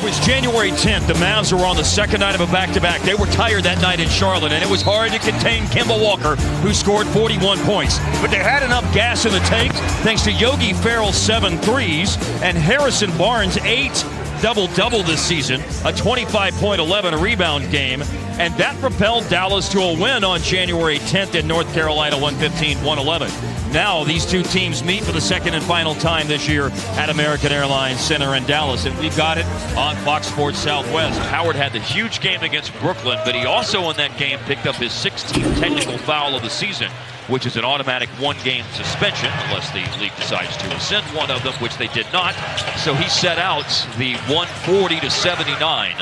was January 10th. The Mavs were on the second night of a back-to-back. They were tired that night in Charlotte, and it was hard to contain Kemba Walker, who scored 41 points. But they had enough gas in the tank thanks to Yogi Ferrell's 7 threes and Harrison Barnes' 8 double-double this season, a 25-point, 11-rebound game, and that propelled Dallas to a win on January 10th in North Carolina, 115-111. Now these two teams meet for the second and final time this year at American Airlines Center in Dallas, and we've got it on Fox Sports Southwest. Howard had the huge game against Brooklyn, but he also in that game picked up his 16th technical foul of the season, which is an automatic 1-game suspension unless the league decides to rescind one of them, which they did not. So he set out the 140-79.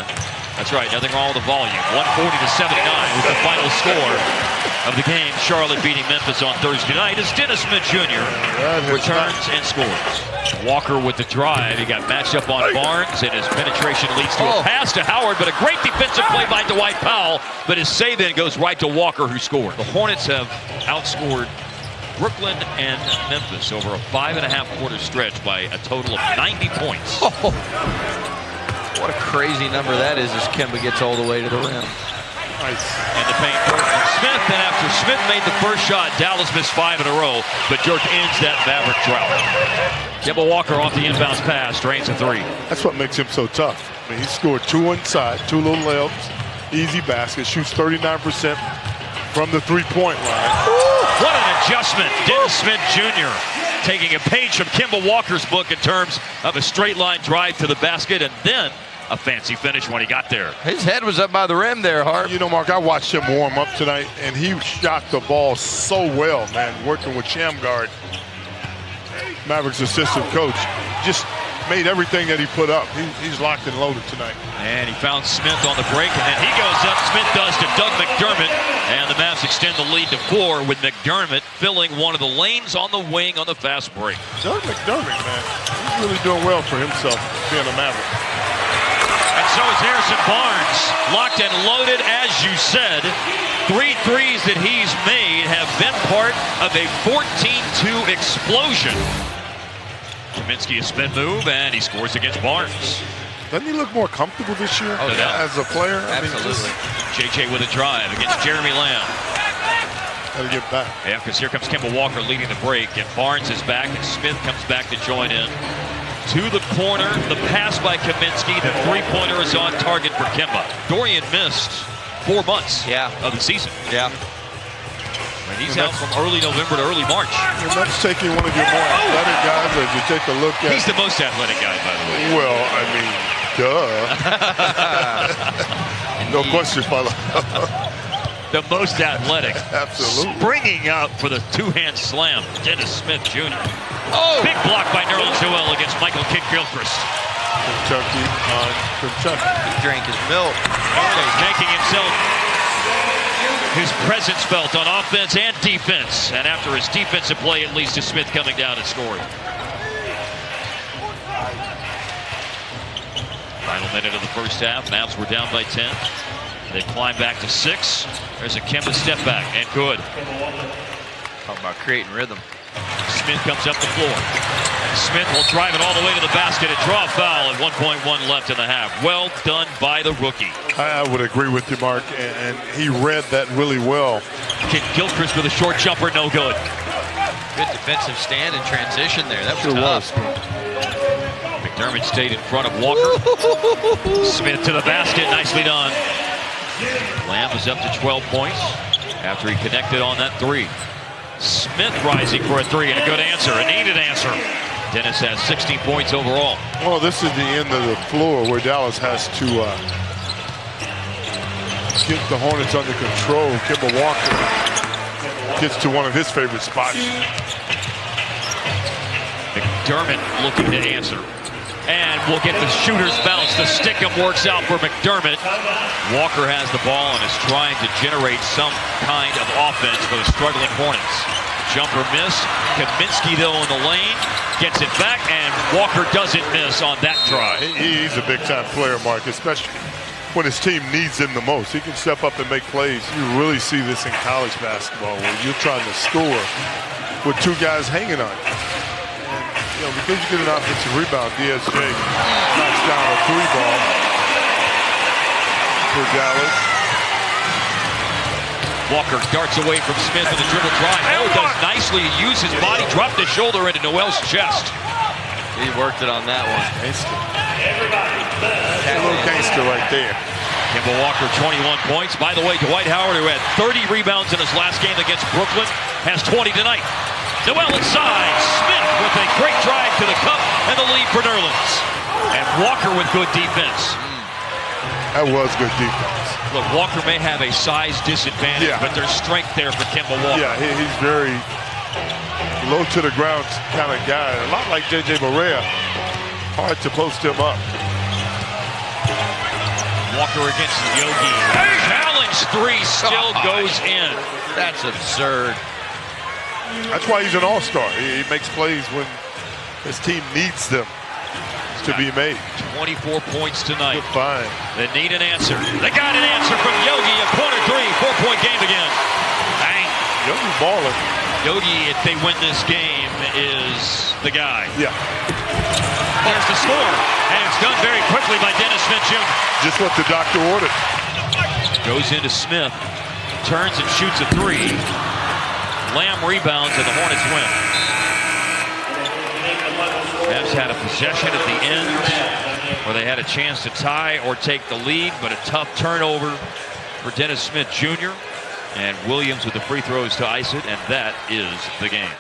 That's right, nothing wrong with the volume. 140-79 was the final score of the game. Charlotte beating Memphis on Thursday night as Dennis Smith Jr. returns and scores. Walker with the drive. He got matched up on Barnes, and his penetration leads to a pass to Howard, but a great defensive play by Dwight Powell, but his save-in goes right to Walker, who scored. The Hornets have outscored Brooklyn and Memphis over a 5.5-quarter stretch by a total of 90 points. What a crazy number that is as Kemba gets all the way to the rim. Nice. And the paint for Smith, and after Smith made the first shot, Dallas missed 5 in a row, but Dirk ends that Maverick drought. Kemba Walker off the inbounds pass, drains a 3. That's what makes him so tough. I mean, he scored 2 inside, 2 little layups, easy basket, shoots 39% from the three-point line. What an adjustment. Dennis Smith Jr. taking a page from Kemba Walker's book in terms of a straight-line drive to the basket, and then a fancy finish when he got there. His head was up by the rim there, Hart. You know, Mark, I watched him warm up tonight, and he shot the ball so well, man, working with Shamgard, Mavericks assistant coach. Just made everything that he put up. He's locked and loaded tonight. And he found Smith on the break, and then he goes up. Smith does to Doug McDermott, and the Mavs extend the lead to 4 with McDermott filling one of the lanes on the wing on the fast break. Doug McDermott, man, he's really doing well for himself being a Maverick. And so is Harrison Barnes, locked and loaded, as you said. 3 threes that he's made have been part of a 14-2 explosion. Kaminsky a spin move, and he scores against Barnes. Doesn't he look more comfortable this year as a player? Absolutely. JJ with a drive against Jeremy Lamb. Gotta get back. Yeah, because here comes Kemba Walker leading the break, and Barnes is back, and Smith comes back to join in. To the corner, the pass by Kaminsky, the 3-pointer is on target for Kemba. Dorian missed 4 months of the season. Yeah. And he's out from early November to early March. And that's taking one of your more athletic guys as you take a look at. He's the most athletic guy, by the way. Well, I mean, duh. No question, Paulo. The most athletic. Absolutely. Springing up for the 2-hand slam, Dennis Smith Jr. Big block by Nerlens Noel against Michael Kidd-Gilchrist. Kentucky on Kentucky. He drank his milk. He's making himself his presence felt on offense and defense. And after his defensive play, it leads to Smith coming down and scoring. Final minute of the first half. Mavs were down by 10. They climb back to 6. There's a Kemba step back, and good. Talking about creating rhythm. Smith comes up the floor. Smith will drive it all the way to the basket and draw a foul at 1.1 left in the half. Well done by the rookie. I would agree with you, Mark, and he read that really well. Gilchrist with a short jumper, no good. Good defensive stand and transition there. That was tough. McDermott stayed in front of Walker. Smith to the basket, nicely done. Lamb was up to 12 points after he connected on that 3. Smith rising for a 3 and a good answer, a needed answer. Dennis has 16 points overall. Well, this is the end of the floor where Dallas has to get the Hornets under control. Kemba Walker gets to one of his favorite spots. McDermott looking to answer. And we'll get the shooter's bounce. The stick-up works out for McDermott. Walker has the ball and is trying to generate some kind of offense for the struggling Hornets. Jumper miss. Kaminsky, though, in the lane. Gets it back, and Walker doesn't miss on that drive. He's a big-time player, Mark, especially when his team needs him the most. He can step up and make plays. You really see this in college basketball where you're trying to score with 2 guys hanging on you. You know, because you get an offensive rebound, DSJ knocks down a 3-ball for Dallas. Walker darts away from Smith with a dribble drive. Oh, does nicely use his body, dropped his shoulder into Noel's chest. He worked it on that one. Gangster. A little gangster right there. Kemba Walker, 21 points. By the way, Dwight Howard, who had 30 rebounds in his last game against Brooklyn, has 20 tonight. Noel inside. Smith with a great drive to the cup and the lead for Nerlens. And Walker with good defense. That was good defense. Look, Walker may have a size disadvantage, but there's strength there for Kemba Walker. Yeah, he's very low to the ground kind of guy. A lot like J.J. Barea. Hard to post him up. Walker against Yogi. Challenge three still goes in. That's absurd. That's why he's an all-star. He makes plays when his team needs them to be made. 24 points tonight. Good find. They need an answer. They got an answer from Yogi. A corner three, 4-point game again. Bang. Yogi balling. Yogi, if they win this game, is the guy. Yeah. There's the score. And it's done very quickly by Dennis Smith Jr. Just what the doctor ordered. Goes into Smith. Turns and shoots a three. Lamb rebounds and the Hornets win. Mavs had a possession at the end where they had a chance to tie or take the lead, but a tough turnover for Dennis Smith Jr. And Williams with the free throws to ice it, and that is the game.